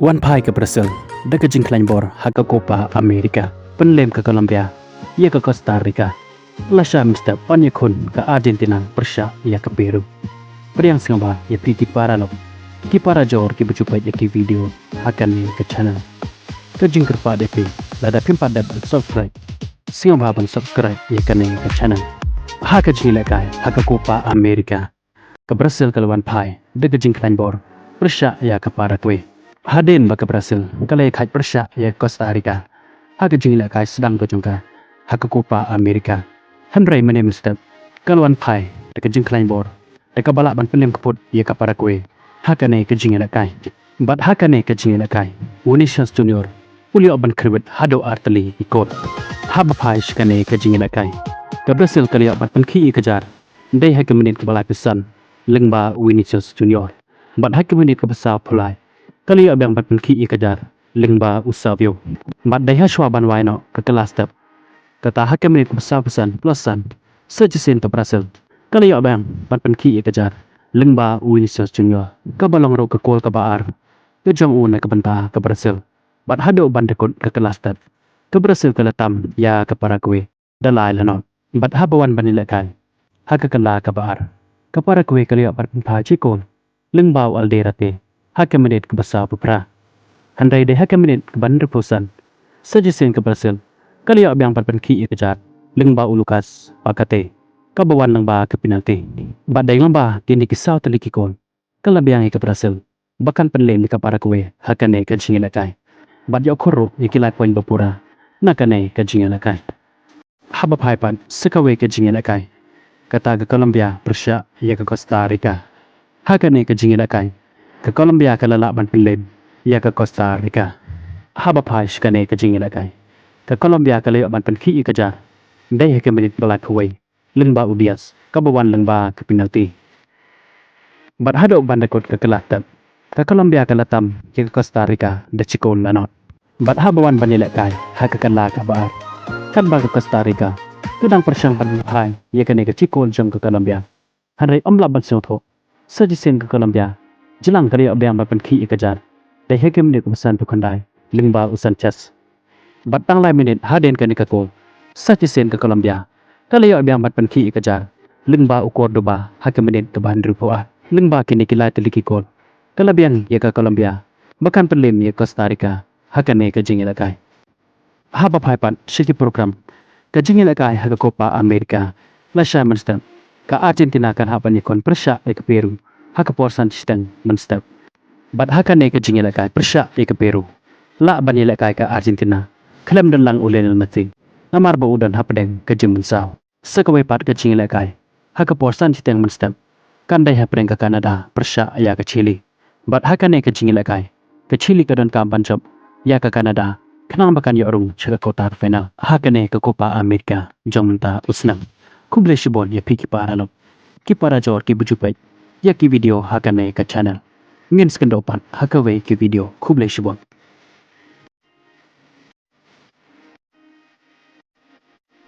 Wan Pai ke Brazil, dekat jingklan bor haka Copa America, penlem ke Colombia, ia ke Costa Rica, lasha Mr. Panyakun ke Argentina, Persia ia ke Peru. Priang singba ia priti para lok, ki para jor ki berjumpa ia ki video akan ni ke channel. Ke jingkar pa DP, lada pimpa dapat subscribe. Singba ban subscribe ia kan ni ke channel. Haka jinglakai haka Copa America, ke Brazil ke Wan Pai, dekat jingklan bor, Persia ia ke Paraguay. Hadin baka Brazil, kalai kai Persia ya Costa Rica. Haka jingla kai sedang ke jungka. Haka Copa America. Henry menem step. Kalwan Pai, dekat jingklain bor. Dekat balak ban penem keput ya ke Paraguay. Haka ne ke jingla kai. But haka ne ke jingla kai. Vinicius Junior. Ulio ban kribet hado arteli ikut. Haba Pai shkane ke jingla kai. Ke Brazil kalio ban penki kejar. Dai haka menit ke balak pesan. Lengba Vinicius Junior. But haka menit ke besar pulai. Kali abang bat penki ikajar lingba usavyo bat dai hashwa ban waino ke kelas step kata hakem menit besar pesan plusan sejesin ke Brazil kali abang bat penki ikajar lingba Vinicius Junior ke balong ro ke kol ke baar ke jong un ke benta ke Brazil bat hado ban dekut ke kelas step ke Brazil ke letam ya ke Paraguay dalai lanot bat habawan banilakai haka kala ke baar ke Paraguay kali bat penta cikol lingba alderate haka menit ke besar pupra. Handai deh haka menit ke bandar pusan. Sejesin ke Brazil. Kali abang pat penki ikejar. Lengba ulukas pakate. Kabawan lengba ke penalti. Badai lengba tini kisau teliki kon. Kalabiang ke Brazil. Bahkan penlem ke Paraguay. Haka ne ke jingilakai. Bad yo koro ikilai poin bapura. Naka ne ke jingilakai. Haba paipan sekawe ke jingilakai. Kata ke Colombia, Persia, ya ke Costa Rica. Haka ne ke jingilakai. Ke Colombia ke lalaban penlem, ia ke Costa Rica. Haba Pai shkane ke jingilakai. Ke Colombia ke leoban penki ikajar. Dai ke menit balak kuwai. Lengba ubias, kabawan lengba ke penalti. Bat hado bandakot ke kelatap. Ke Colombia ke latam, ia ke Costa Rica, de cikon lanot. Bat habawan banilakai, haka kala kabar. Kan ba ke Costa Rica. Tudang persyang Pai, ia ke cikon jong ke Colombia. Hanrai omlap ban siotho. Sejesin ke Colombia. Jelang kali abang bat penki ikajar. Dai heke menit pesan tu kandai. Lingba usan chess. Batang lai menit haden ke nikako. Sejesin ke Colombia. Kali abang bat penki ikajar. Lingba ukor doba heke menit ke bahan rupoa. Lingba kini kilai teliki kol. Kalabian ya ke Colombia. Bahkan penlim ya Costa Rica. Haka ne ke jingilakai. Haba paipan siki program. Ke jingilakai haka Copa America. Lasha menstem. Ke Argentina kan haba nikon Persia ke Peru. Haka porsan sistem menstep. Bat haka ne ke jingilakai Persia ke Peru. La banilakai ke Argentina. Kelem dan lang ulen mati. Namar ba udan hapdeng ke jimunsau. Sekawai pat ke jingilakai. Haka porsan sistem menstep. Kandai hapdeng ke Kanada Persia ya ke Chile. Bat haka ne ke jingilakai. Ke Chile ke don kampan job. Ya ke Kanada. Kenang bakan ya orang cek kotar final. Haka ne ke Copa America. Jom menta usnam. Kuble shibon ya piki para lop. Ki para jor ki bujupai. Ya ki video haka ne ke channel. Ngin skendopan haka we ki video kuble shibon.